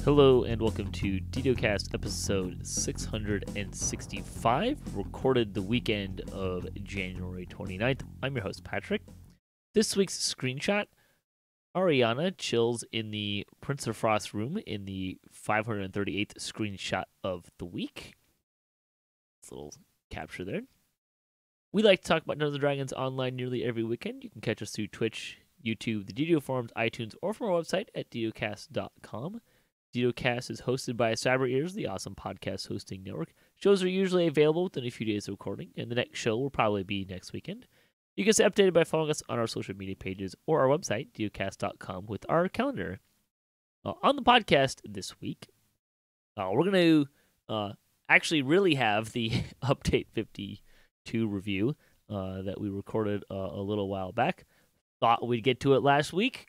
Hello and welcome to DDOCast episode 665, recorded the weekend of January 29th. I'm your host, Patrick. This week's screenshot, Ariana chills in the Prince of Frost room in the 538th screenshot of the week. This little capture there. We like to talk about Dungeons & Dragons online nearly every weekend. You can catch us through Twitch, YouTube, the DDO forums, iTunes, or from our website at DDOcast.com. DDOcast is hosted by Cyber Ears, the awesome podcast hosting network. Shows are usually available within a few days of recording, and the next show will probably be next weekend. You can stay updated by following us on our social media pages or our website, DDOcast.com, with our calendar. On the podcast this week, we're going to actually really have the Update 52 review that we recorded a little while back. Thought we'd get to it last week.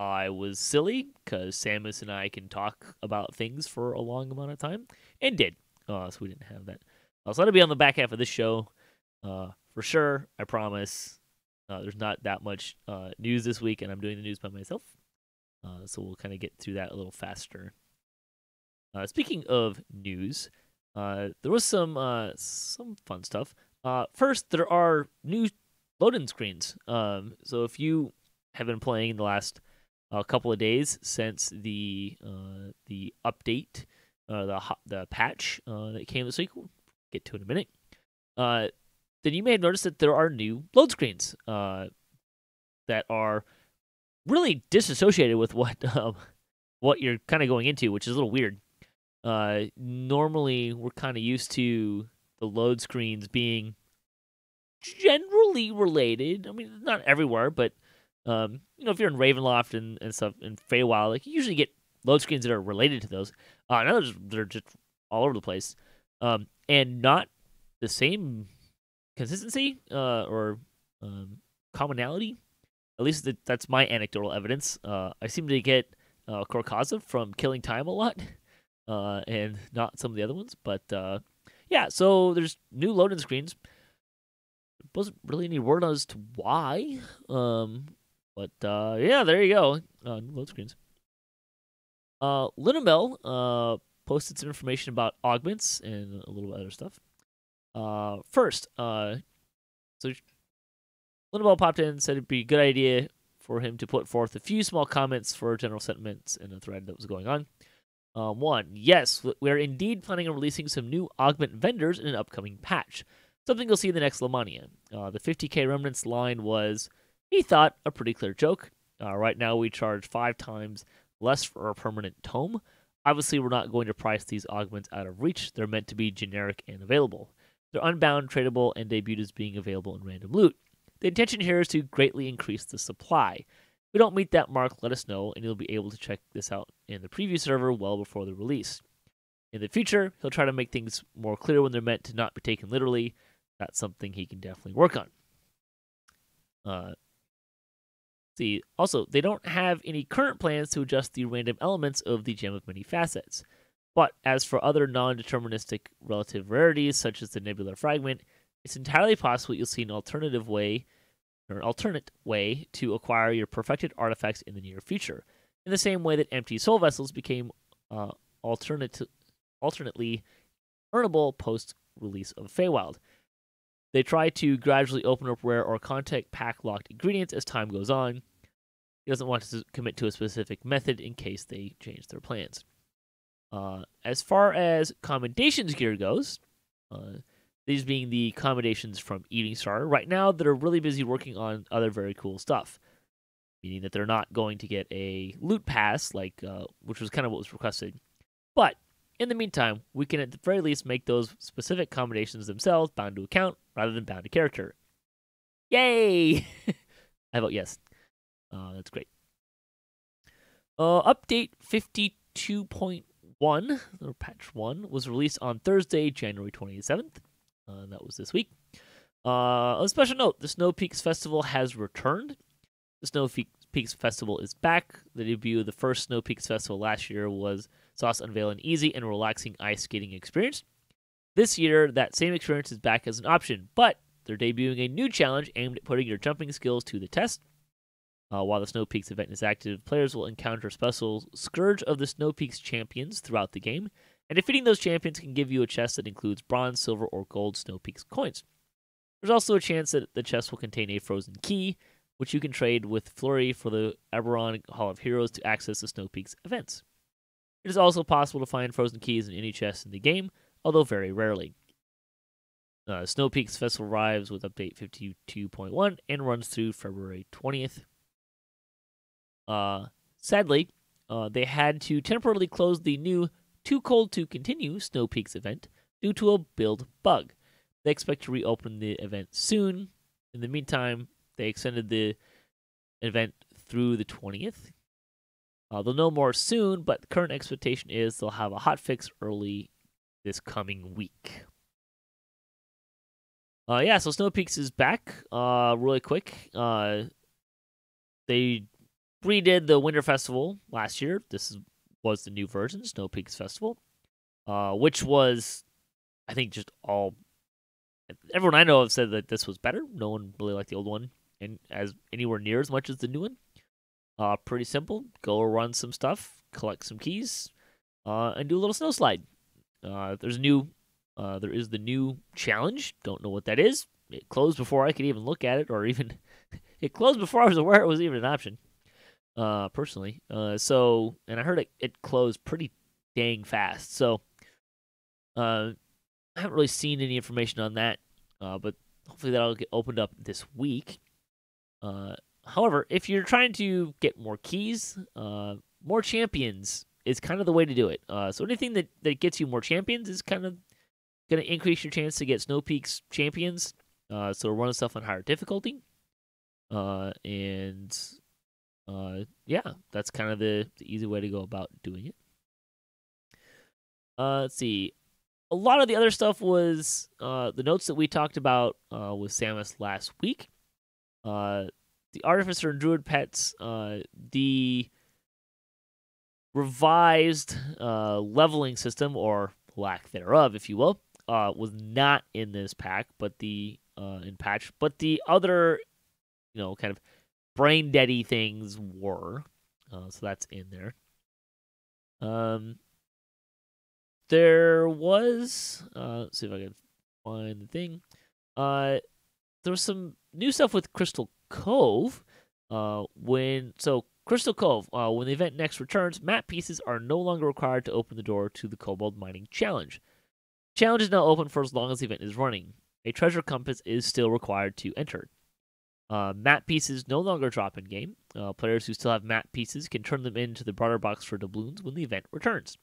I was silly because Samus and I can talk about things for a long amount of time, and did. So we didn't have that. So that'll be on the back half of this show for sure. I promise. There's not that much news this week, and I'm doing the news by myself. So we'll kind of get through that a little faster. Speaking of news, there was some fun stuff. First, there are new load-in screens. So if you have been playing the last a couple of days since the update, the patch that came this week, we'll get to it in a minute, then you may have noticed that there are new load screens that are really disassociated with what you're kind of going into, which is a little weird. Normally, we're kind of used to the load screens being generally related. I mean, not everywhere, but if you're in Ravenloft and stuff in Feywild, like you usually get load screens that are related to those. Now they're just all over the place, and not the same consistency or commonality. At least that's my anecdotal evidence. I seem to get Korkaza from killing time a lot, and not some of the other ones. But yeah, so there's new load-in screens. There wasn't really any word as to why. But yeah, there you go. New load screens. Linamel posted some information about augments and a little other stuff. First, so Linamel popped in and said it'd be a good idea for him to put forth a few small comments for general sentiments in a thread that was going on. One, yes, we're indeed planning on releasing some new augment vendors in an upcoming patch. Something you'll see in the next Lamania. The 50k Remnants line was, he thought, a pretty clear joke. Right now we charge 5 times less for a permanent tome. Obviously, we're not going to price these augments out of reach. They're meant to be generic and available. They're unbound, tradable, and debuted as being available in random loot. The intention here is to greatly increase the supply. If we don't meet that mark, let us know, and you'll be able to check this out in the preview server well before the release. In the future, he'll try to make things more clear when they're meant to not be taken literally. That's something he can definitely work on. Also, they don't have any current plans to adjust the random elements of the Gem of Many Facets. But as for other non-deterministic relative rarities, such as the Nebular Fragment, it's entirely possible you'll see an alternate way to acquire your perfected artifacts in the near future, in the same way that empty soul vessels became alternately earnable post-release of Feywild. They try to gradually open up rare or contact pack-locked ingredients as time goes on. He doesn't want to commit to a specific method in case they change their plans. As far as commendations gear goes, these being the commendations from Evening Star, right now they're really busy working on other very cool stuff, meaning that they're not going to get a loot pass, which was kind of what was requested. But in the meantime, we can at the very least make those specific commendations themselves bound to account rather than bound to character. Yay! I vote yes. That's great. Update 52.1, or patch 1, was released on Thursday, January 27th. That was this week. A special note, the Snow Peaks Festival has returned. The Snow Peaks Festival is back. The debut of the first Snow Peaks Festival last year saw us unveil an easy and relaxing ice skating experience. This year, that same experience is back as an option, but they're debuting a new challenge aimed at putting your jumping skills to the test. While the Snow Peaks event is active, players will encounter special Scourge of the Snow Peaks champions throughout the game, and defeating those champions can give you a chest that includes bronze, silver, or gold Snow Peaks coins. There's also a chance that the chest will contain a frozen key, which you can trade with Flurry for the Eberron Hall of Heroes to access the Snow Peaks events. It is also possible to find frozen keys in any chest in the game, although very rarely. Snow Peaks Festival arrives with update 52.1 and runs through February 20th. Sadly, they had to temporarily close the new Too Cold to Continue Snow Peaks event due to a build bug. They expect to reopen the event soon. In the meantime, they extended the event through the 20th. They'll know more soon, but the current expectation is they'll have a hotfix early this coming week. So Snow Peaks is back really quick. They redid the Winter Festival last year. Was the new version, Snow Peaks Festival, which was, I think, just all... Everyone I know have said that this was better. No one really liked the old one, and as anywhere near as much as the new one. Pretty simple. Go run some stuff, collect some keys, and do a little snow slide. There is the new challenge. Don't know what that is. It closed before I could even look at it, or even it closed before I was aware it was even an option. Personally, and I heard it closed pretty dang fast. So, I haven't really seen any information on that, but hopefully that'll get opened up this week. However, if you're trying to get more keys, more champions is kind of the way to do it. So anything that gets you more champions is kind of going to increase your chance to get Snow Peaks champions. So run stuff on higher difficulty. That's kind of the easy way to go about doing it. Let's see. A lot of the other stuff was the notes that we talked about with Samus last week. The Artificer and Druid pets, the revised leveling system, or lack thereof, if you will, was not in this pack, but the other, kind of brain deady things were. So that's in there. There was, let's see if I can find the thing. There was some new stuff with Crystal Cove. Crystal Cove, when the event next returns, map pieces are no longer required to open the door to the Kobold Mining Challenge. The challenge is now open for as long as the event is running. A treasure compass is still required to enter. Map pieces no longer drop in game. Players who still have map pieces can turn them into the broader box for doubloons when the event returns.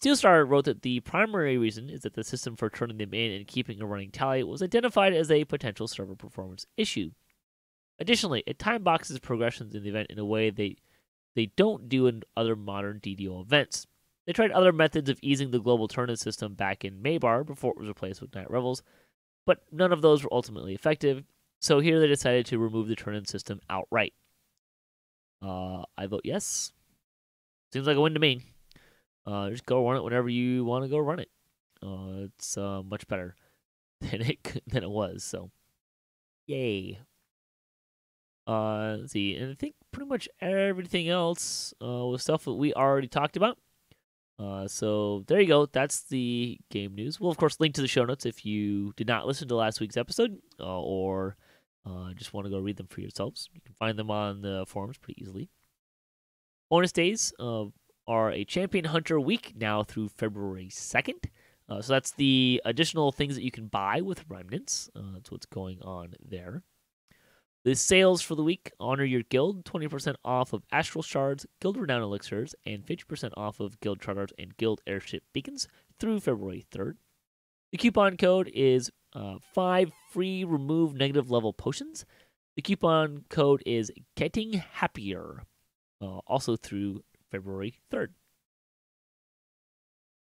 Steelstar wrote that the primary reason is that the system for turning them in and keeping a running tally was identified as a potential server performance issue. Additionally, it time boxes progressions in the event in a way they don't do in other modern DDO events. They tried other methods of easing the global turn-in system back in Maybar before it was replaced with Night Revels, but none of those were ultimately effective, so here they decided to remove the turn-in system outright. I vote yes. Seems like a win to me. Just go run it whenever you want to go run it. It's much better than it was, so yay. Let's see, and I think pretty much everything else was stuff that we already talked about. So there you go. That's the game news. We'll, of course, link to the show notes if you did not listen to last week's episode or just want to go read them for yourselves. You can find them on the forums pretty easily. Bonus days are a Champion Hunter week now through February 2nd. So that's the additional things that you can buy with Remnants. That's what's going on there. The sales for the week: Honor Your Guild, 20% off of Astral Shards, Guild Renown Elixirs, and 50% off of Guild Charters and Guild Airship Beacons through February 3rd. The coupon code is 5 free remove negative level potions. The coupon code is Getting Happier, also through February 3rd.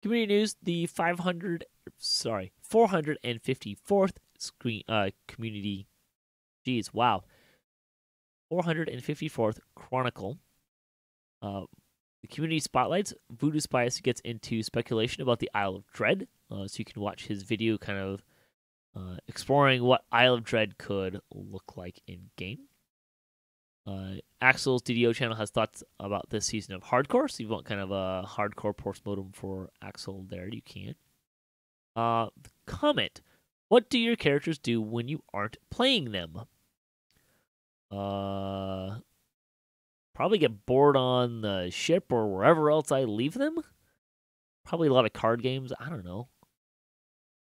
Community news: the 454th community. Jeez, wow. 454th Chronicle. The community spotlights. Vooduspyce gets into speculation about the Isle of Dread. So you can watch his video kind of exploring what Isle of Dread could look like in game. Axel's DDO channel has thoughts about this season of Hardcore, so if you want kind of a hardcore postmortem for Axel there, you can. Comment. What do your characters do when you aren't playing them? Probably get bored on the ship or wherever else I leave them. Probably a lot of card games. I don't know.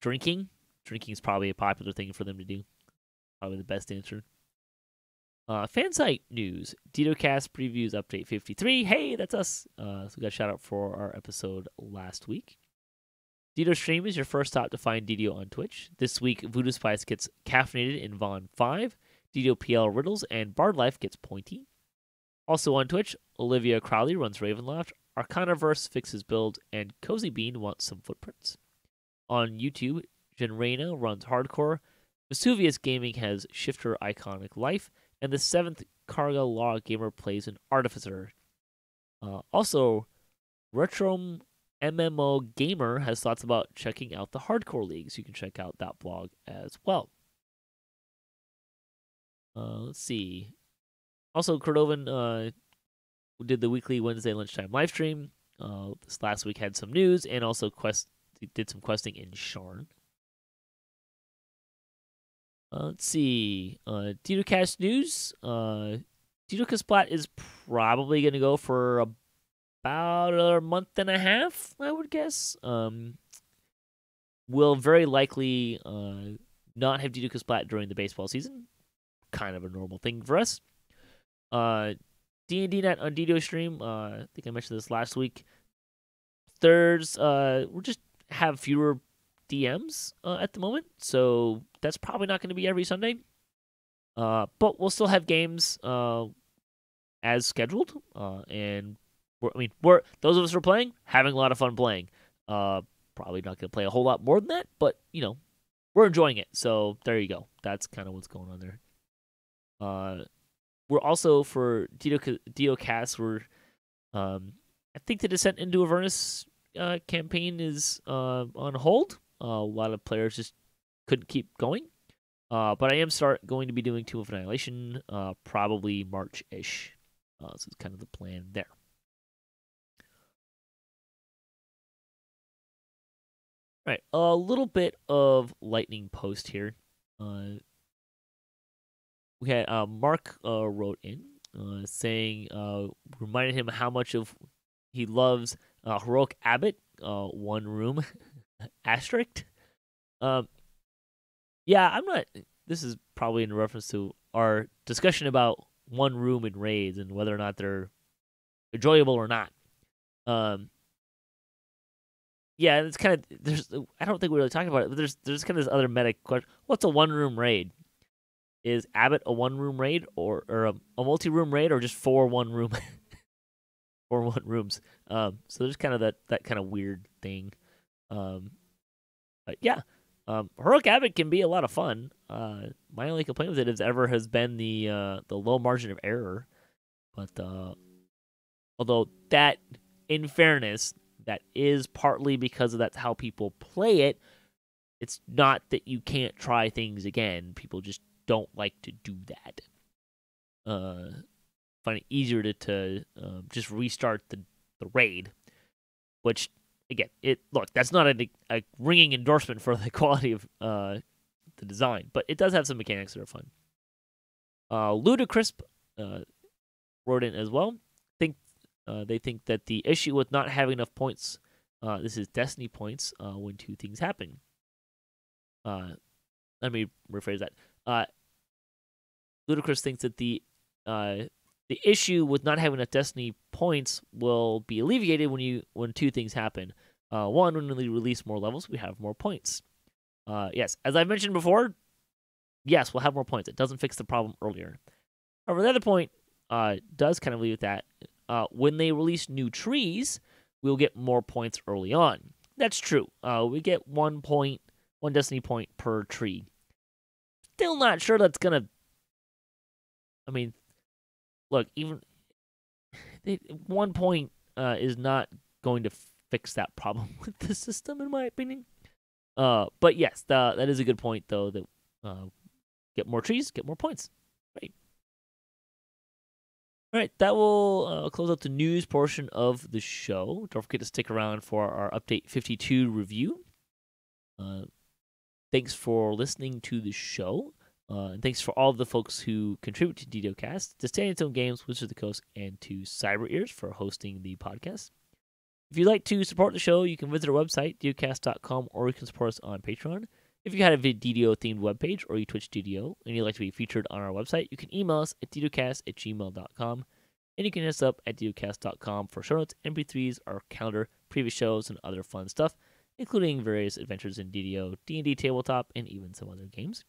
Drinking. Drinking is probably a popular thing for them to do. Probably the best answer. Fansite news. DDOCast previews update 53. Hey, that's us. So we got a shout out for our episode last week. DDO Stream is your first stop to find DDO on Twitch. This week, Vooduspyce gets caffeinated in Vaughn 5. DDO PL Riddles and Bard Life gets pointy. Also on Twitch, Olivia Crowley runs Ravenloft. Arcanaverse fixes build, and Cozy Bean wants some footprints. On YouTube, Genreina runs Hardcore. Vesuvius Gaming has Shifter Iconic Life. And the 7th Karga Law Gamer plays an Artificer. Also, Retro MMO Gamer has thoughts about checking out the Hardcore League, so you can check out that blog as well. Let's see. Also, Cordovan did the weekly Wednesday lunchtime live stream. This last week had some news, and also did some questing in Sharn. Let's see. DDOcast news. DDOcast Splat is probably going to go for about another month and a half, I would guess. Will very likely not have DDOcast Splat during the baseball season. Kind of a normal thing for us. D&D Net on DDO Stream. I think I mentioned this last week. Thirds, we'll just have fewer DMs at the moment, so that's probably not going to be every Sunday. But we'll still have games as scheduled, and we're those of us who are playing, having a lot of fun playing. Probably not going to play a whole lot more than that, but we're enjoying it. So there you go. That's kind of what's going on there. We're also for DDOcast. We're I think the Descent into Avernus campaign is on hold. A lot of players just couldn't keep going. But I am going to be doing Tomb of Annihilation probably March-ish. So it's kind of the plan there. All right, a little bit of lightning post here. We had Mark wrote in saying, reminded him how much of he loves Heroic Abbot, one room, asterisk. Yeah, I'm not. This is probably in reference to our discussion about one room in raids and whether or not they're enjoyable or not. Yeah, it's kind of I don't think we really talked about it, but there's kind of this other meta question. What's a one room raid? Is Abbott a one room raid or a multi room raid or just 4 1 room 4 1 rooms? So there's kind of that kind of weird thing. But yeah. Heroic Abbot can be a lot of fun. My only complaint with it has been the low margin of error. But although that, in fairness, that is partly because that's how people play it. It's not that you can't try things again. People just don't like to do that. Find it easier to just restart the raid, which. Again, that's not a ringing endorsement for the quality of the design, but it does have some mechanics that are fun. Ludacris wrote in as well. They think that the issue with not having enough points, this is Destiny points, when 2 things happen. Let me rephrase that. Ludacris thinks that the issue with not having enough Destiny points will be alleviated when 2 things happen. One, when we release more levels, we have more points. Yes, as I mentioned before, yes, we'll have more points. It doesn't fix the problem earlier. However, the other point does kind of leave with that. When they release new trees, we'll get more points early on. That's true. We get 1 Destiny point per tree. Still not sure that's gonna. I mean, look, even 1 point is not going to fix that problem with the system, in my opinion. But yes, that is a good point, though. That get more trees, get more points. Right. All right, that will close out the news portion of the show. Don't forget to stick around for our Update 52 review. Thanks for listening to the show. And thanks for all of the folks who contribute to DDOCast, to Standing Stone Games, Wizards of the Coast, and to Cyber Ears for hosting the podcast. If you'd like to support the show, you can visit our website, DDOcast.com, or you can support us on Patreon. If you had a DDO-themed webpage or you Twitch DDO and you'd like to be featured on our website, you can email us at ddocast@gmail.com. And you can hit us up at ddocast.com for show notes, MP3s, our calendar, previous shows, and other fun stuff, including various adventures in DDO, D&D tabletop, and even some other games.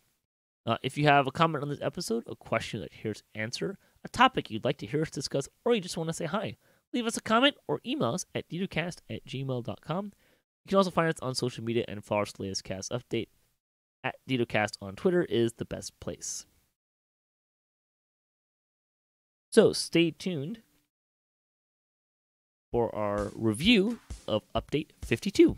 If you have a comment on this episode, a question that you hear us answer, a topic you'd like to hear us discuss, or you just want to say hi, leave us a comment or email us at ddocast@gmail.com. You can also find us on social media and follow us latest cast update. At DDOcast on Twitter is the best place. So stay tuned for our review of Update 52.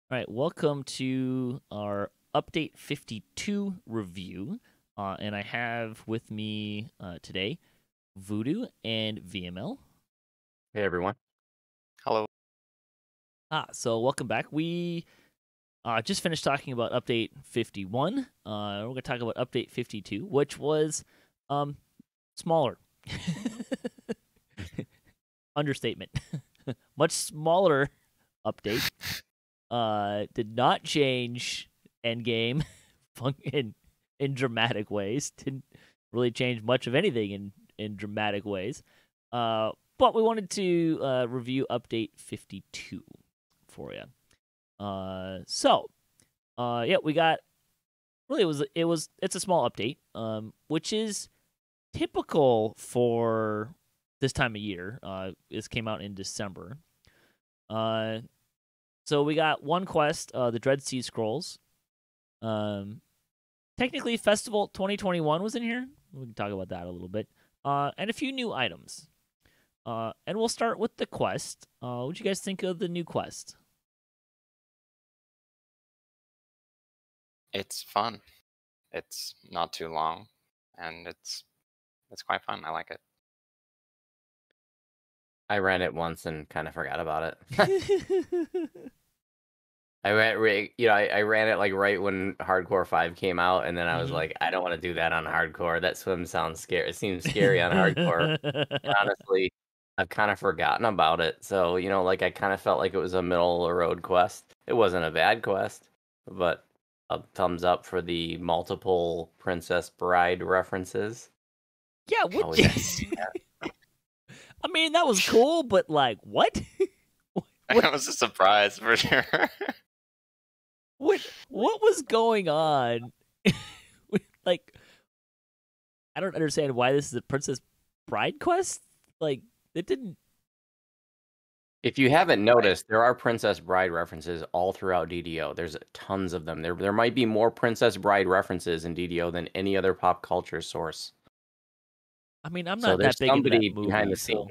All right, welcome to our Update 52 review. And I have with me today Voodoo and Viamel. Hey, everyone. Hello. So welcome back. We just finished talking about Update 51. We're going to talk about Update 52, which was smaller. Understatement. Much smaller update. Did not change Endgame in dramatic ways. Didn't really change much of anything in dramatic ways. But we wanted to review Update 52 for you. Yeah, we got really it's a small update, which is typical for this time of year. This came out in December. So we got one quest, the Dread Sea Scrolls. Technically, Festival 2021 was in here. We can talk about that a little bit. And a few new items. And we'll start with the quest. What do you guys think of the new quest? It's fun. It's not too long, and it's quite fun. I like it. I ran it once and kind of forgot about it. I ran it like right when Hardcore 5 came out, and then I was like, I don't want to do that on Hardcore. That swim sounds scary. It seems scary on Hardcore. And honestly, I've kind of forgotten about it. So, like I kind of felt like it was a middle of the road quest. It wasn't a bad quest, but a thumbs up for the multiple Princess Bride references. Yeah, what? I mean, that was cool, but like, what? That was a surprise for sure. What was going on? Like, I don't understand why this is a Princess Bride quest. Like, it didn't. If you haven't noticed, there are Princess Bride references all throughout DDO. There's tons of them. There might be more Princess Bride references in DDO than any other pop culture source. I mean, I'm not that big into that movie. Behind the scenes.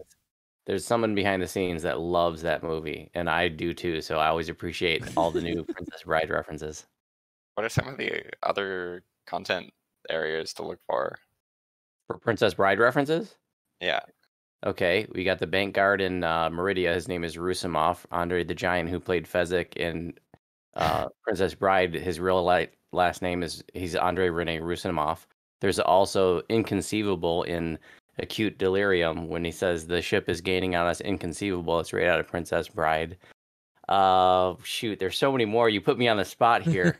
There's someone behind the scenes that loves that movie, and I do too. So I always appreciate all the new Princess Bride references. What are some of the other content areas to look for? For Princess Bride references? Yeah. Okay, we got the bank guard in Meridia. His name is Rusimov. Andre the Giant, who played Fezzik in Princess Bride, his real last name he's Andre Rene Rusimov. There's also Inconceivable in Acute Delirium when he says the ship is gaining on us. Inconceivable. It's right out of Princess Bride. Shoot, there's so many more. You put me on the spot here.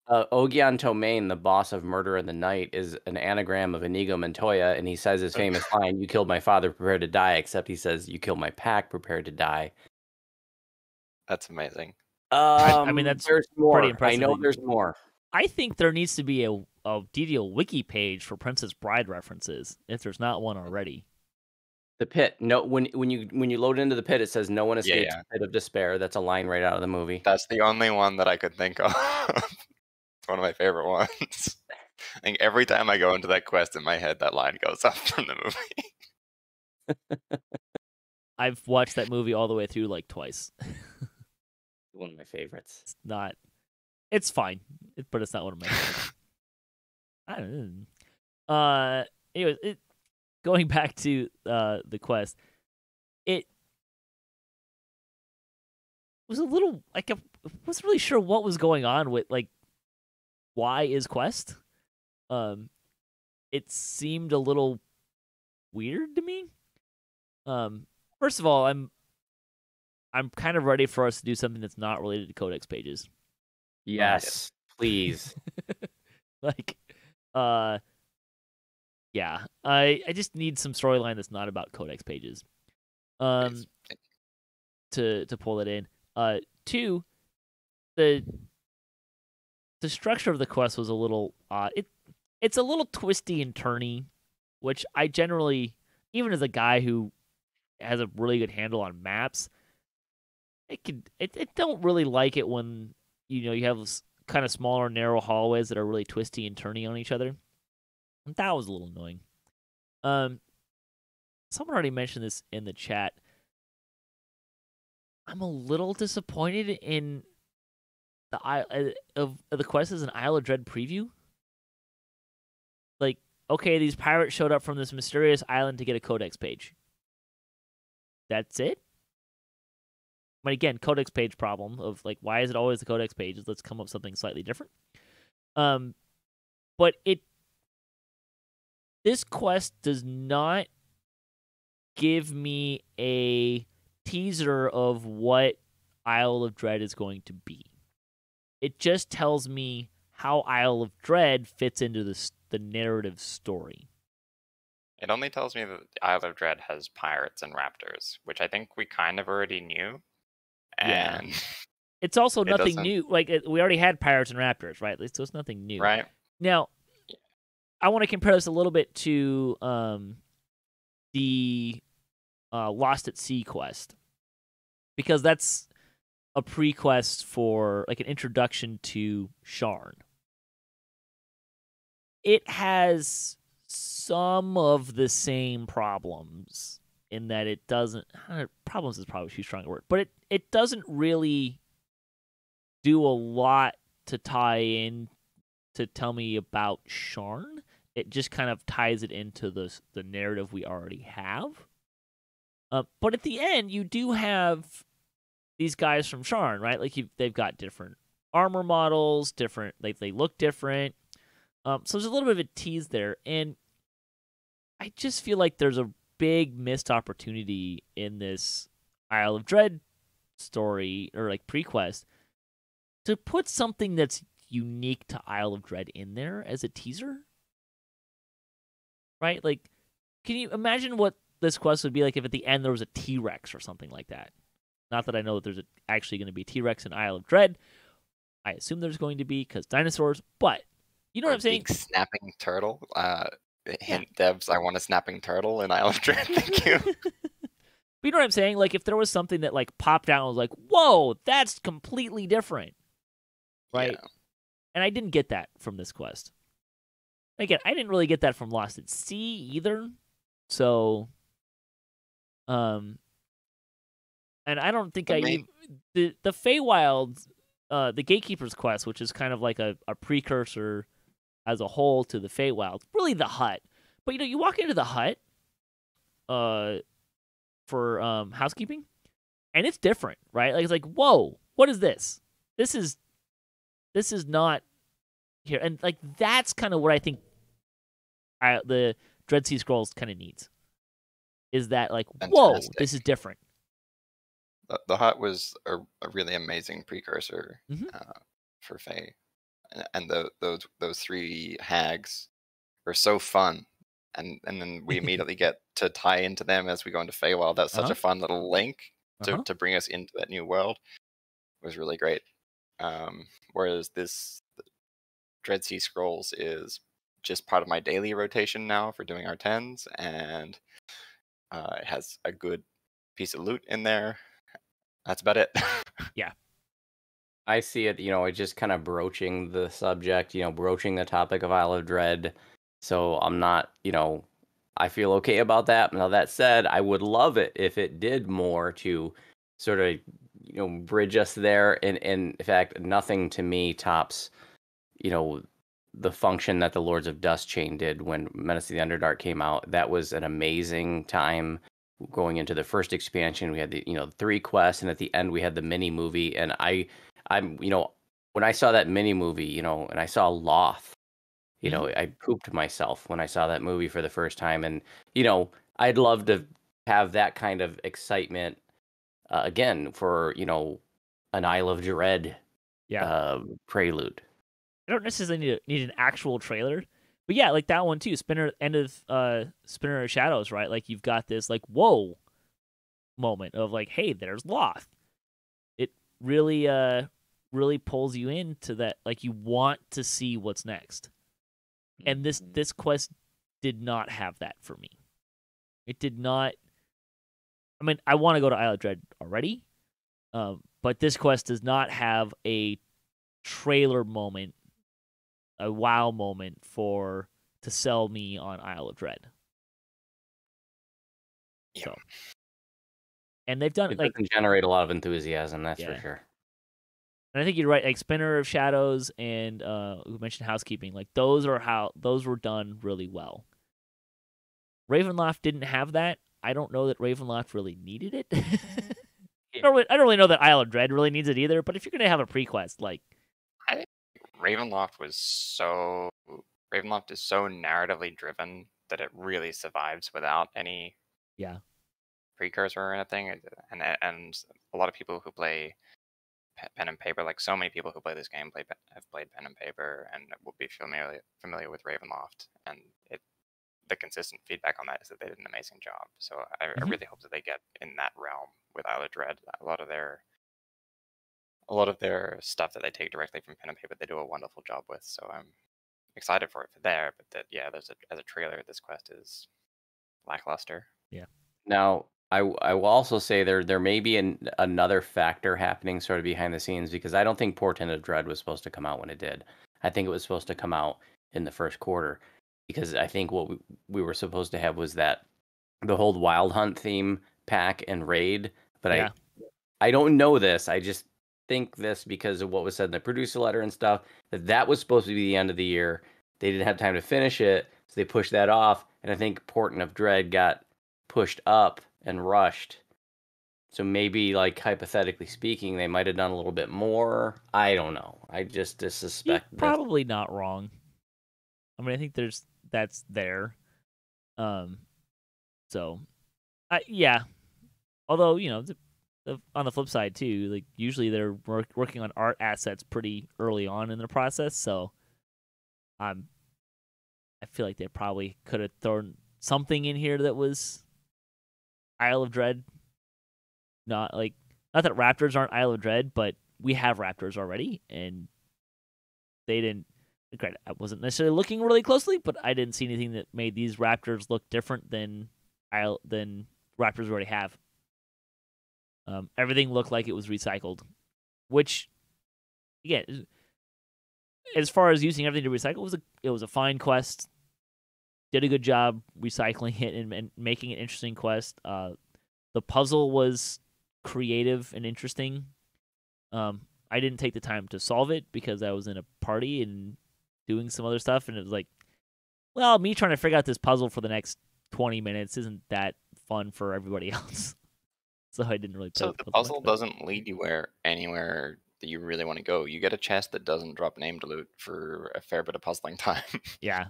Ogyan Tomain, the boss of Murder in the Night, is an anagram of Inigo Montoya, and he says his famous line, "You killed my father, prepare to die," except he says, "You killed my pack, prepare to die." That's amazing. I mean, that's there's more. pretty impressive. I know there's more. I think there needs to be a DDO wiki page for Princess Bride references if there's not one already. The pit. No, when you load into the pit, it says no one Yeah, escapes yeah. the pit of despair. That's a line right out of the movie. That's the only one that I could think of. It's one of my favorite ones. I think every time I go into that quest in my head, that line goes up from the movie. I've watched that movie all the way through like twice. One of my favorites. It's not. It's fine, but it's not one of my favorites. I don't know. Anyways, going back to the quest, it was a little like I wasn't really sure what was going on with like why is quest. It seemed a little weird to me. First of all, I'm kind of ready for us to do something that's not related to codex pages. Yes, please. Like, yeah, I just need some storyline that's not about codex pages. To pull it in. Two, the structure of the quest was a little odd. It's a little twisty and turny, which I generally, even as a guy who has a really good handle on maps, it don't really like it when you have kind of smaller, narrow hallways that are really twisty and turny on each other. And that was a little annoying. Someone already mentioned this in the chat. I'm a little disappointed in the quest as an Isle of Dread preview. Like, okay, these pirates showed up from this mysterious island to get a codex page. That's it? But again, codex page problem of like, why is it always the codex pages? Let's come up with something slightly different. But this quest does not give me a teaser of what Isle of Dread is going to be. It just tells me how Isle of Dread fits into the narrative story. It only tells me that Isle of Dread has pirates and raptors, which I think we kind of already knew. And yeah. It's also nothing doesn't... new. Like, we already had pirates and raptors, right? So it's nothing new. Right. Now, I want to compare this a little bit to the Lost at Sea quest, because that's a pre-quest for like an introduction to Sharn. It has some of the same problems in that it doesn't. Problems is probably too strong a word, but it doesn't really do a lot to tie in to tell me about Sharn. It just kind of ties it into the narrative we already have. But at the end, you do have these guys from Sharn, right? Like they've got different armor models, different. Like they look different. So there's a little bit of a tease there, and I just feel like there's a big missed opportunity in this Isle of Dread story or like pre-quest to put something that's unique to Isle of Dread in there as a teaser. Right? Like, can you imagine what this quest would be like if at the end there was a T-Rex or something like that? Not that I know that there's actually going to be T-Rex in Isle of Dread. I assume there's going to be because dinosaurs, but you know what I'm saying? Big snapping turtle. Hint, devs, I want a snapping turtle in Isle of Dread. Thank you. But you know what I'm saying? Like, if there was something that like popped out and was like, whoa, that's completely different. Right? Yeah. And I didn't get that from this quest. Again, I didn't really get that from Lost at Sea either. So, and I don't think the Feywild, the Gatekeeper's quest, which is kind of like a precursor as a whole to the Feywild, really the hut. But you walk into the hut, for housekeeping, and it's different, right? Like it's like, whoa, what is this? This is not here, and like that's kind of what I think the Dread Sea Scrolls kind of needs. Is that like, Fantastic. whoa, this is different. The hut was a really amazing precursor for Fae, and those three hags were so fun, and then we immediately get to tie into them as we go into Feywild. That's such a fun little link to bring us into that new world. It was really great. Whereas Dread Sea Scrolls is just part of my daily rotation now for doing our 10s, and it has a good piece of loot in there. That's about it. Yeah. I see it, it just kind of broaching the subject, broaching the topic of Isle of Dread. So I'm not, I feel okay about that. Now, that said, I would love it if it did more to sort of, bridge us there. And in fact, nothing to me tops, the function that the Lords of Dust Chain did when Menace of the Underdark came out. That was an amazing time. Going into the first expansion, we had the 3 quests, and at the end we had the mini movie. And I'm when I saw that mini movie, and I saw Loth, I pooped myself when I saw that movie for the first time. And I'd love to have that kind of excitement again for an Isle of Dread prelude. I don't necessarily need an actual trailer, but yeah, like that one too. Spinner of Shadows, right? Like you've got this like whoa moment of like, hey, there's Loth. It really really pulls you into that, like you want to see what's next. And this quest did not have that for me. It did not. I mean, I want to go to Isle of Dread already, but this quest does not have a trailer moment, a wow moment to sell me on Isle of Dread. Yeah. So, and they've done it like doesn't generate a lot of enthusiasm, that's for sure. And I think you're right. Like Spinner of Shadows and we mentioned Housekeeping. Like those were done really well. Ravenloft didn't have that. I don't know that Ravenloft really needed it. I don't really know that Isle of Dread really needs it either. But if you're gonna have a prequest, like I think Ravenloft is so narratively driven that it really survives without any precursor or anything. And a lot of people who play pen and paper, like so many people who play this game have played pen and paper and will be familiar with Ravenloft, and the consistent feedback on that is that they did an amazing job. So I really hope that they get in that realm with Isle of Dread. A lot of their stuff that they take directly from pen and paper, they do a wonderful job with. So I'm excited for it there. But as a trailer, this quest is lackluster. Yeah. Now, I will also say there may be another factor happening sort of behind the scenes, because I don't think Portent of Dread was supposed to come out when it did. I think it was supposed to come out in the first quarter, because I think what we were supposed to have was the whole Wild Hunt theme pack and raid. But I don't know this. I just think this because of what was said in the producer letter and stuff, that was supposed to be the end of the year. They didn't have time to finish it, so they pushed that off. And I think Portent of Dread got pushed up and rushed. So maybe, like, hypothetically speaking, they might have done a little bit more. I don't know. I just suspect. You're probably not wrong. I mean, I think that's there. So, yeah. Although, on the flip side too, like usually they're working on art assets pretty early on in the process. So, I feel like they probably could have thrown something in here that was Isle of Dread. Not that Raptors aren't Isle of Dread, but we have Raptors already, and they didn't. Granted, I wasn't necessarily looking really closely, but I didn't see anything that made these Raptors look different than Raptors we already have. Everything looked like it was recycled, which, again, as far as using everything to recycle, it was a fine quest. Did a good job recycling it and making it an interesting quest. The puzzle was creative and interesting. I didn't take the time to solve it because I was in a party and doing some other stuff, and it was like, well, me trying to figure out this puzzle for the next 20 minutes isn't that fun for everybody else. So I didn't really. So the puzzle doesn't lead you anywhere that you really want to go. You get a chest that doesn't drop named loot for a fair bit of puzzling time. Yeah.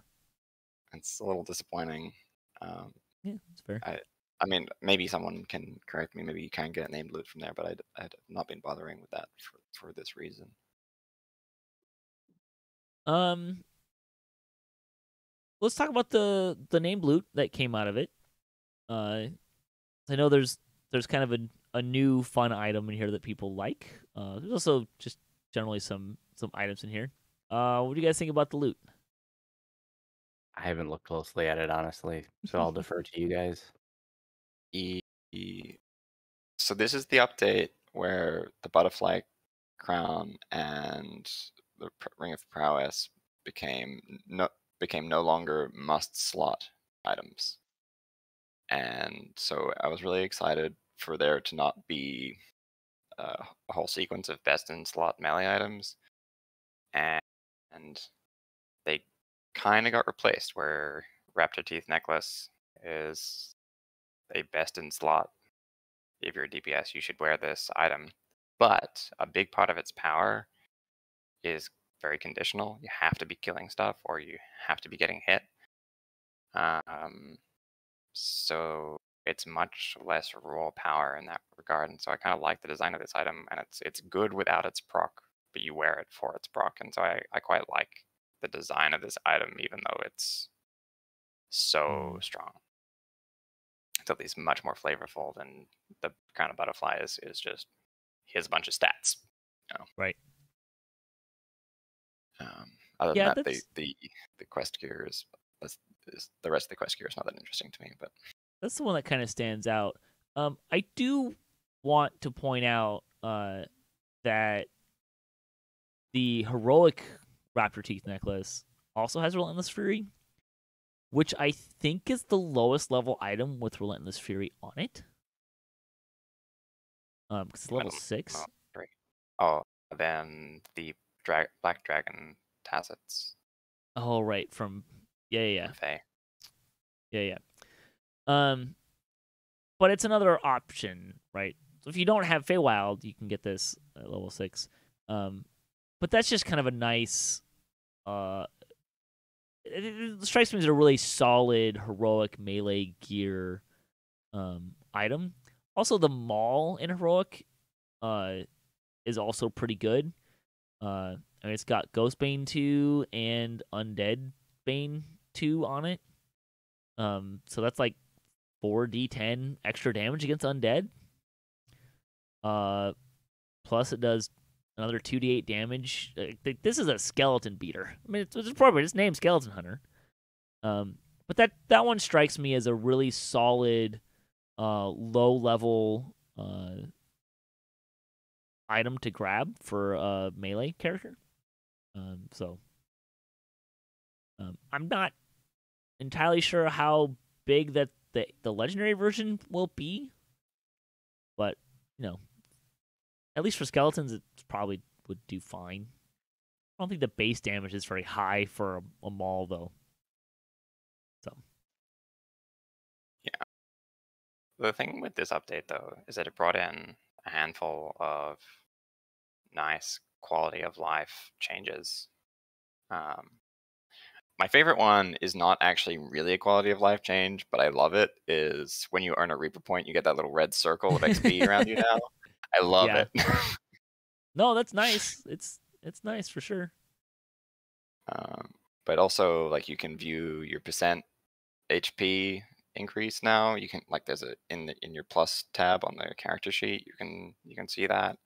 It's a little disappointing. Yeah, it's fair. I mean, maybe someone can correct me. Maybe you can get named loot from there, but I'd not been bothering with that for this reason. Let's talk about the named loot that came out of it. I know there's kind of a new fun item in here that people like. There's also just generally some items in here. What do you guys think about the loot? I haven't looked closely at it, honestly, so I'll defer to you guys. So this is the update where the butterfly crown and the ring of prowess became no longer must slot items, and so I was really excited for there to not be a whole sequence of best in slot melee items, and they kind of got replaced where Raptor Teeth Necklace is a best in slot. If you're a DPS, you should wear this item. But a big part of its power is very conditional. You have to be killing stuff or you have to be getting hit. So it's much less raw power in that regard. And so I kind of like the design of this item, and it's good without its proc, but you wear it for its proc. And so I quite like the design of this item, even though it's so strong. It's at least much more flavorful than the kind of butterfly is just here's a bunch of stats. You know? Right. Other than that, the quest gear is the rest of the quest gear is not that interesting to me. But that's the one that kind of stands out. I do want to point out that the heroic Raptor Teeth Necklace also has Relentless Fury, which I think is the lowest level item with Relentless Fury on it. Because it's level 6. Oh, then the Black Dragon Tassets. Oh, right. From yeah. Fae. Yeah. But it's another option, right? So if you don't have Feywild, you can get this at level 6. But that's just kind of a nice. It strikes me as a really solid heroic melee gear item. Also, the maul in heroic is also pretty good. I mean, it's got Ghostbane 2 and Undead Bane 2 on it. So that's like 4d10 extra damage against undead. Plus it does another 2d8 damage. This is a skeleton beater. I mean, it's appropriate. It's named Skeleton Hunter. But that one strikes me as a really solid, low level item to grab for a melee character. So I'm not entirely sure how big that the legendary version will be, but at least for skeletons, it probably would do fine. I don't think the base damage is very high for a maul, though. So, yeah. The thing with this update, though, is that it brought in a handful of nice quality of life changes. My favorite one is not actually really a quality of life change, but I love it, is when you earn a Reaper point, you get that little red circle of XP around you now. I love it. No, that's nice. It's nice for sure. But also, like, you can view your percent HP increase now. You can, like, there's in your plus tab on the character sheet. You can see that.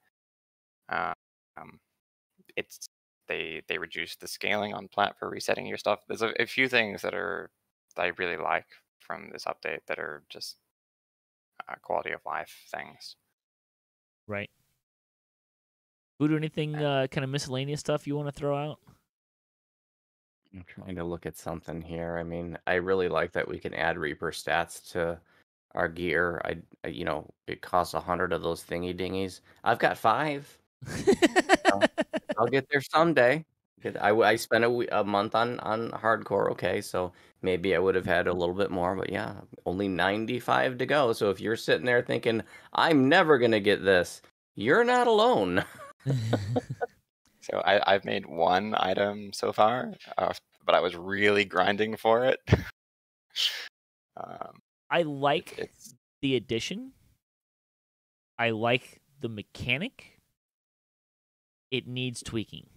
It's they reduced the scaling on plat for resetting your stuff. There's a few things that I really like from this update that are just quality of life things. Right. Voodoo, anything kind of miscellaneous stuff you want to throw out? I'm trying to look at something here. I mean, I really like that we can add Reaper stats to our gear. It costs 100 of those thingy dingies. I've got 5. I'll get there someday. I spent a month on hardcore. Okay, so maybe I would have had a little bit more, but yeah, only 95 to go. So if you're sitting there thinking I'm never gonna get this, you're not alone. So I've made one item so far, but I was really grinding for it. I like the addition. I like the mechanic. It needs tweaking.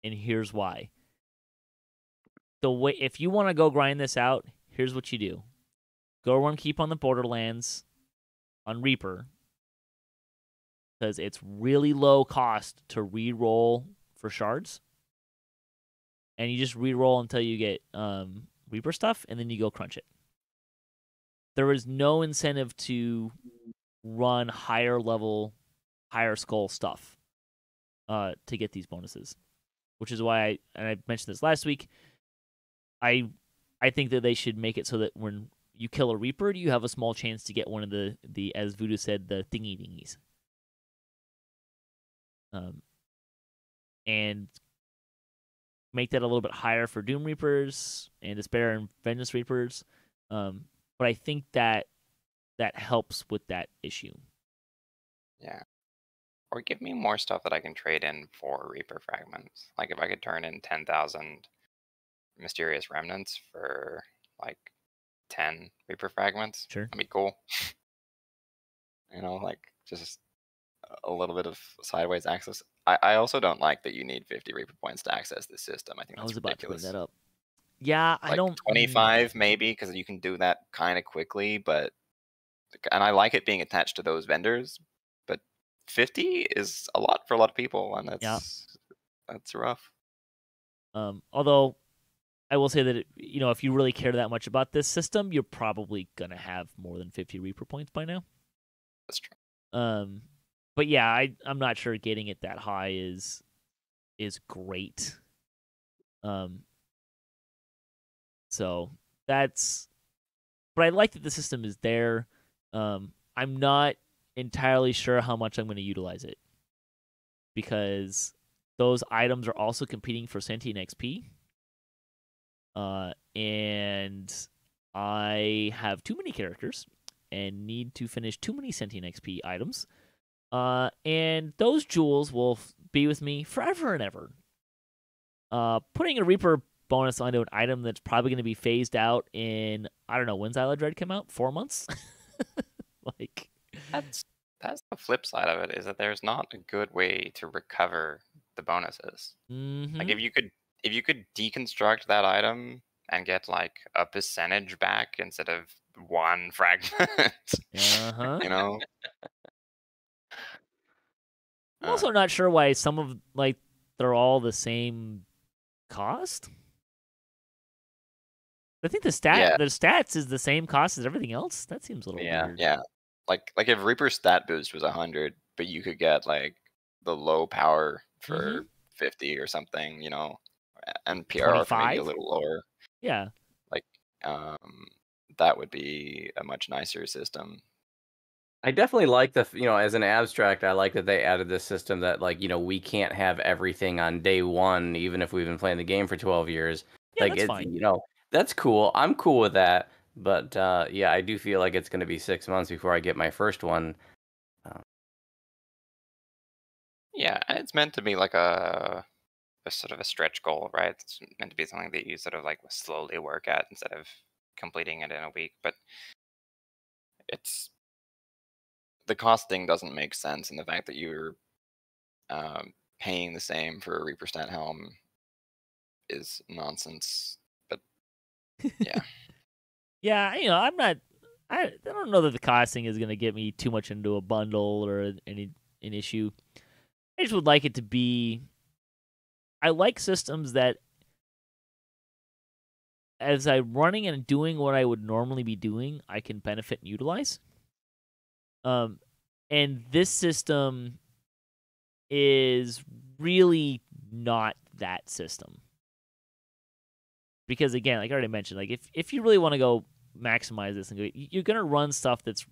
And here's why. If you want to go grind this out, here's what you do. Go run Keep on the Borderlands on Reaper, because it's really low cost to re-roll for shards, and you just re-roll until you get Reaper stuff, and then you go crunch it. There is no incentive to run higher level, higher skull stuff to get these bonuses, which is why I mentioned this last week. I think that they should make it so that when you kill a Reaper, you have a small chance to get one of the as Voodoo said, the thingy dingies. And make that a little bit higher for Doom Reapers and Despair and Vengeance Reapers. But I think that helps with that issue. Yeah. Or give me more stuff that I can trade in for Reaper fragments. Like if I could turn in 10,000 Mysterious Remnants for like 10 Reaper fragments, sure, that'd be cool. Like just a little bit of sideways access. I also don't like that you need 50 Reaper points to access this system. I think that's ridiculous. I was about to bring that up. Yeah, I don't... 25 maybe, because you can do that kind of quickly, and I like it being attached to those vendors, but 50 is a lot for a lot of people, and that's rough. Although I will say that if you really care that much about this system, you're probably gonna have more than 50 Reaper points by now. That's true. But yeah, I'm not sure getting it that high is great. So that's... But I like that the system is there. I'm not entirely sure how much I'm going to utilize it, because those items are also competing for Sentient XP. And I have too many characters and need to finish too many Sentient XP items. And those jewels will be with me forever and ever. Putting a Reaper bonus onto an item that's probably going to be phased out in, I don't know, when's Isla Dread come out? 4 months? Like, that's the flip side of it, is that there's not a good way to recover the bonuses. Mm-hmm. Like if you could deconstruct that item and get like a percentage back instead of one fragment. Uh-huh. I'm also not sure why some of they're all the same cost. I think the stats is the same cost as everything else. That seems a little weird. Yeah. Like if Reaper stat boost was 100, but you could get like the low power for 50 or something, and PRR for maybe a little lower. Yeah. Like that would be a much nicer system. I definitely like as an abstract, I like that they added this system that we can't have everything on day one, even if we've been playing the game for 12 years. Yeah, that's fine. That's cool. I'm cool with that. But yeah, I do feel like it's going to be 6 months before I get my first one. Yeah, and it's meant to be like a sort of a stretch goal, right? It's meant to be something that you sort of like slowly work at instead of completing it in a week. But the costing doesn't make sense, and the fact that you're paying the same for a Reaper stat helm is nonsense. But yeah. Yeah, I don't know that the costing is going to get me too much into a bundle or an issue. I just would like it to be... I like systems that, as I'm running and doing what I would normally be doing, I can benefit and utilize. And this system is really not that system. Because again, like I already mentioned, like if you really want to go maximize this, and you're going to run stuff that's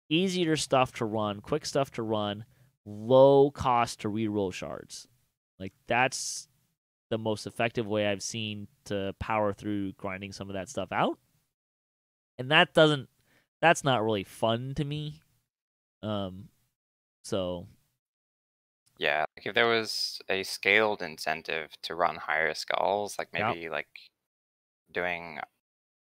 easier stuff to run, quick stuff to run, low cost to reroll shards. Like that's the most effective way I've seen to power through grinding some of that stuff out. And that's not really fun to me. So yeah, like if there was a scaled incentive to run higher skulls, like maybe like doing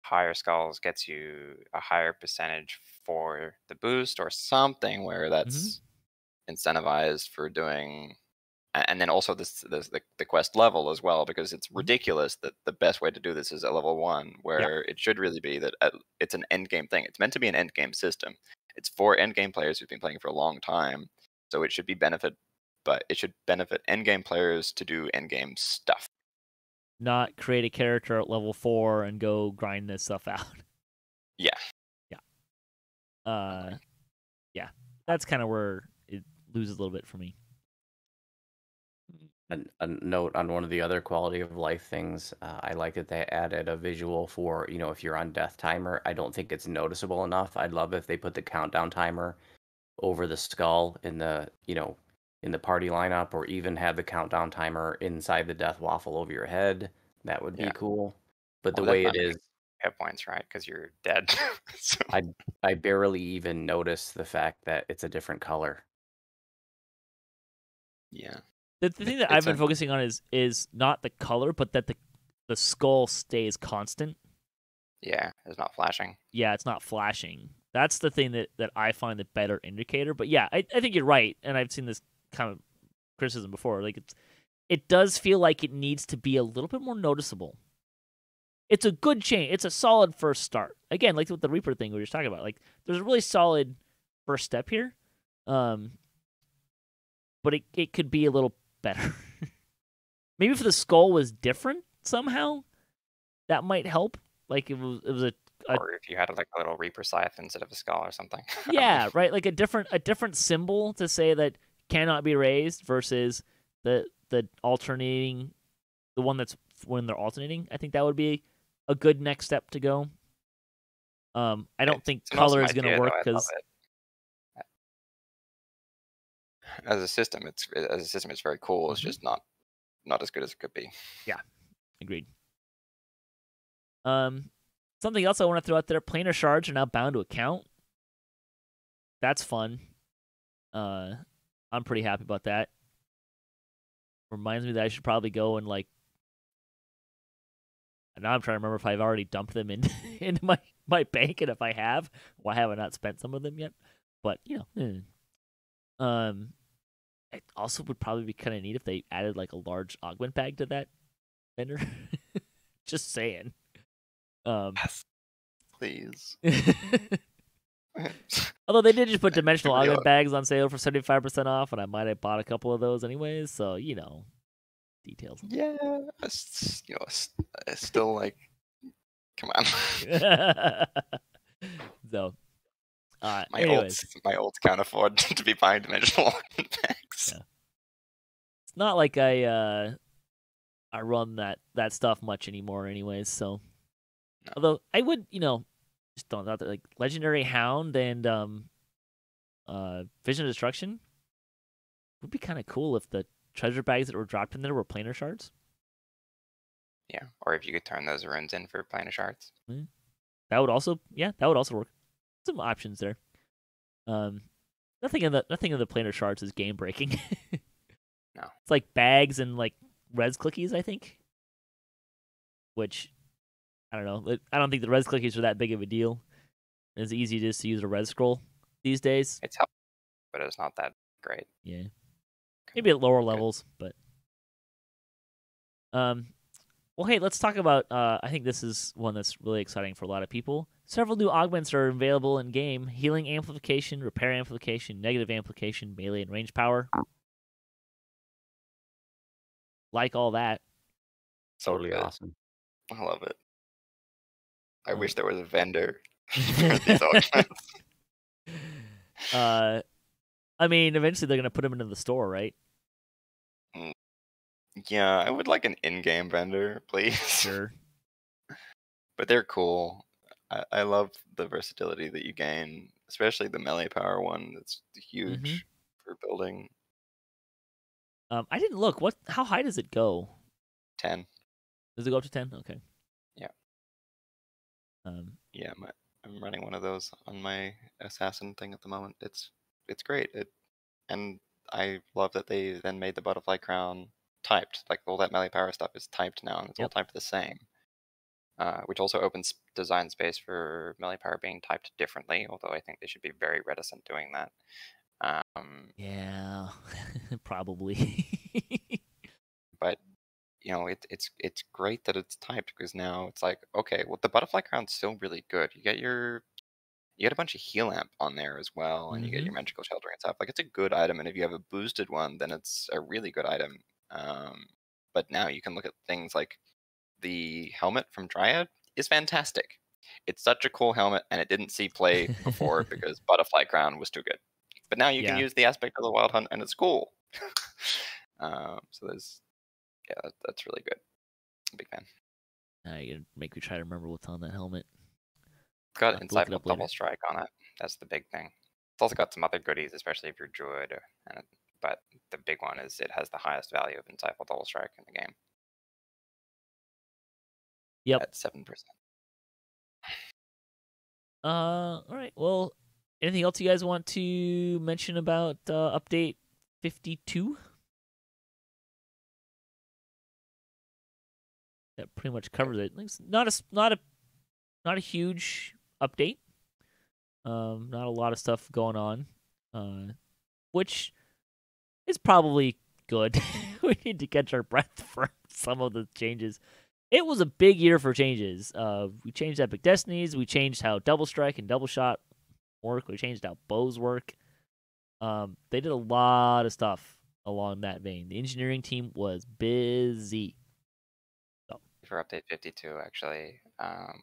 higher skulls gets you a higher percentage for the boost or something where that's incentivized for doing, and then also the quest level as well, because it's ridiculous that the best way to do this is at level 1, where it should really be that it's an end game thing. It's meant to be an end game system. It's for end game players who've been playing for a long time, so it should be benefit but it should benefit endgame players to do endgame stuff. Not create a character at level 4 and go grind this stuff out. Yeah. Yeah. That's kind of where it loses a little bit for me. A note on one of the other quality of life things, I like that they added a visual for, if you're on death timer. I don't think it's noticeable enough. I'd love if they put the countdown timer over the skull in the, in the party lineup, or even have the countdown timer inside the death waffle over your head. That would be cool. But the way it is, hit points, right? Because you're dead. So. I barely even notice the fact that it's a different color. Yeah. The thing that I've been focusing on is not the color, but that the skull stays constant. Yeah, it's not flashing. Yeah, it's not flashing. That's the thing that I find the better indicator. But yeah, I think you're right, and I've seen this kind of criticism before. Like it does feel like it needs to be a little bit more noticeable. It's a good change. It's a solid first start. Again, like with the Reaper thing we were just talking about. Like there's a really solid first step here. But it could be a little better. Maybe if the skull was different somehow, that might help. Like it was a or if you had like a little Reaper scythe instead of a skull or something. Yeah, right. Like a different symbol to say that cannot be raised versus the alternating, the one that's when they're alternating. I think that would be a good next step to go. I don't think color is going to work because as a system, it's very cool. It's just not as good as it could be. Yeah, agreed. Something else I want to throw out there: planar shards are now bound to account. That's fun. I'm pretty happy about that. Reminds me that I should probably go and like. Now I'm trying to remember if I've already dumped them into my bank, and if I have, why have I not spent some of them yet? But it also would probably be kind of neat if they added like a large augment bag to that vendor. Just saying. Yes, please. Although they did just put dimensional augment bags on sale for 75% off, and I might have bought a couple of those anyways. So details. Yeah, still like, come on. So, my olds can't afford to be buying dimensional bags. Yeah. It's not like I run that stuff much anymore, anyways. So, no. Although I would, just throwing it out there, like Legendary Hound and Vision of Destruction would be kind of cool if the treasure bags that were dropped in there were planar shards. Yeah, or if you could turn those runes in for planar shards. That would also work. Some options there. Nothing in the planar shards is game breaking. No, it's like bags and like res clickies, I think. Which I don't know. I don't think the res clickies are that big of a deal. It's easy it is to use a res scroll these days. It's helpful, but it's not that great. Yeah. Maybe at lower levels, but well, hey, let's talk about I think this is one that's really exciting for a lot of people. Several new augments are available in game: healing amplification, repair amplification, negative amplification, melee and range power. Like all that. Totally awesome. I love it. I wish there was a vendor for these augments. I mean, eventually they're gonna put them into the store, right? Yeah, I would like an in-game vendor, please. Sure. But they're cool. I love the versatility that you gain, especially the melee power one. That's huge for building. I didn't look. How high does it go? 10. Does it go up to 10? Okay. Yeah. Yeah, I'm running one of those on my assassin thing at the moment. It's great. And I love that they then made the butterfly crown typed. Like all that melee power stuff is typed now, and it's all typed the same. Which also opens design space for melee power being typed differently, although I think they should be very reticent doing that. Yeah, probably. But it's great that it's typed, because now it's like, okay, well, the butterfly crown's still really good. You get your You get a bunch of heal amp on there as well, and you get your magical sheltering and stuff. Like, it's a good item, and if you have a boosted one, then it's a really good item. But now you can look at things like the helmet from Dryad is fantastic. It's such a cool helmet, and it didn't see play before because Butterfly Crown was too good. But now you can use the aspect of the Wild Hunt, and it's cool. So there's, that's really good. I'm a big fan. Now you're gonna make me try to remember what's on that helmet. It's got Insightful Double Strike on it. That's the big thing. It's also got some other goodies, especially if you're Druid. But the big one is it has the highest value of Insightful Double Strike in the game. Yep. At 7%. All right. Well, anything else you guys want to mention about update 52? That pretty much covers it. It's not a huge update. Not a lot of stuff going on, which is probably good. We need to catch our breath for some of the changes. It was a big year for changes. We changed Epic Destinies. We changed how Double Strike and Double Shot work. We changed how bows work. They did a lot of stuff along that vein. The engineering team was busy. For update 52, actually,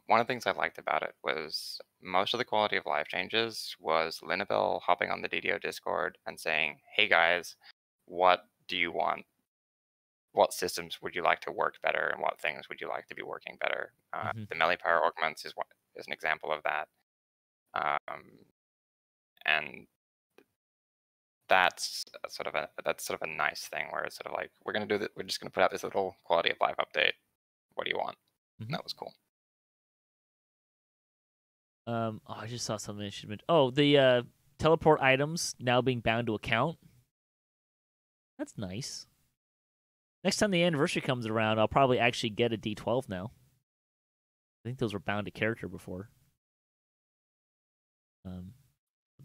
one of the things I liked about it was most of the quality of life changes was Linabelle hopping on the DDO Discord and saying, "Hey guys, what do you want? What systems would you like to work better, and what things would you like to be working better?" The melee power augments is an example of that, and that's sort of a nice thing where it's sort of like, we're gonna do that. We're just gonna put out this little quality of life update. What do you want? And that was cool. I just saw something I should mention. Oh, the teleport items now being bound to account. That's nice. Next time the anniversary comes around, I'll probably actually get a D12 now. I think those were bound to character before.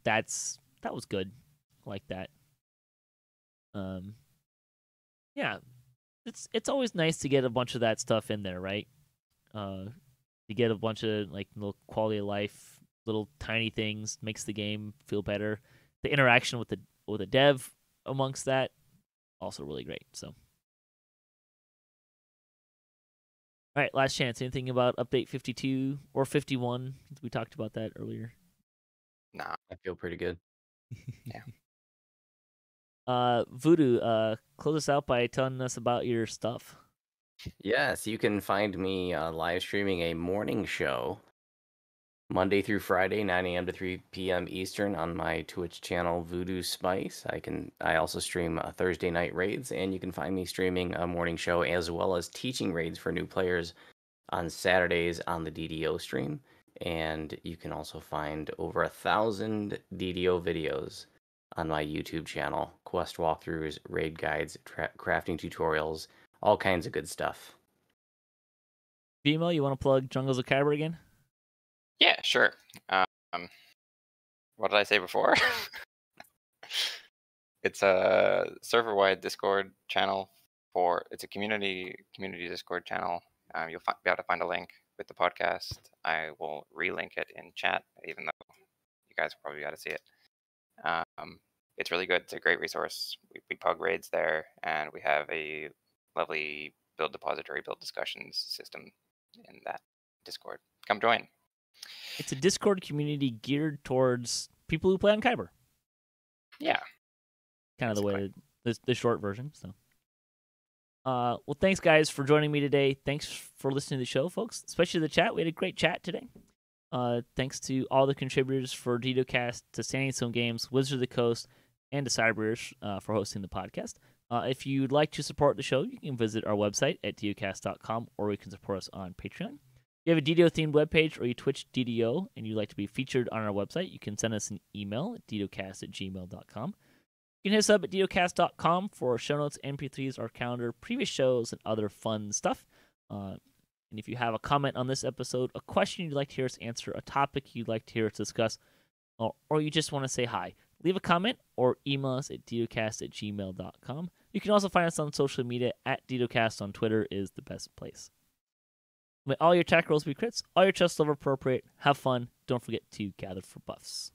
That was good. I like that. Yeah. It's always nice to get a bunch of that stuff in there, right? You get a bunch of like little quality of life, little tiny things, makes the game feel better. The interaction with the dev amongst that, also really great. So, all right, last chance. Anything about update 52 or 51? We talked about that earlier. Nah, I feel pretty good. Yeah. Voodoo, close us out by telling us about your stuff. Yes, you can find me live streaming a morning show Monday through Friday, 9 a.m. to 3 p.m. Eastern on my Twitch channel, Vooduspyce. I also stream Thursday night raids, and you can find me streaming a morning show as well as teaching raids for new players on Saturdays on the DDO stream. And you can also find over 1,000 DDO videos on my YouTube channel. Quest walkthroughs, raid guides, crafting tutorials, all kinds of good stuff. Viamel, you want to plug Jungles of Kyber again? Yeah, sure. What did I say before? It's a server-wide Discord channel it's a community Discord channel. You'll be able to find a link with the podcast. I will relink it in chat, even though you guys will probably got to see it. It's really good. It's a great resource. We pug raids there, and we have a lovely build depository, build discussions system in that Discord. Come join. It's a Discord community geared towards people who play on Kyber. Yeah. Kind of the way, the short version. So, well, thanks guys for joining me today. Thanks for listening to the show, folks, especially the chat. We had a great chat today. Thanks to all the contributors for DDOCast, to Standing Stone Games, Wizards of the Coast, and to Cybersh for hosting the podcast. If you'd like to support the show, you can visit our website at DDOcast.com, or you can support us on Patreon. If you have a DDO-themed webpage or you Twitch DDO and you'd like to be featured on our website, you can send us an email at ddocast@gmail.com. You can hit us up at ddocast.com for show notes, MP3s, our calendar, previous shows, and other fun stuff. And if you have a comment on this episode, a question you'd like to hear us answer, a topic you'd like to hear us discuss, or you just want to say hi, leave a comment or email us at ddocast@gmail.com. You can also find us on social media at ddocast on Twitter is the best place. May all your attack rolls be crits, all your chests level appropriate. Have fun. Don't forget to gather for buffs.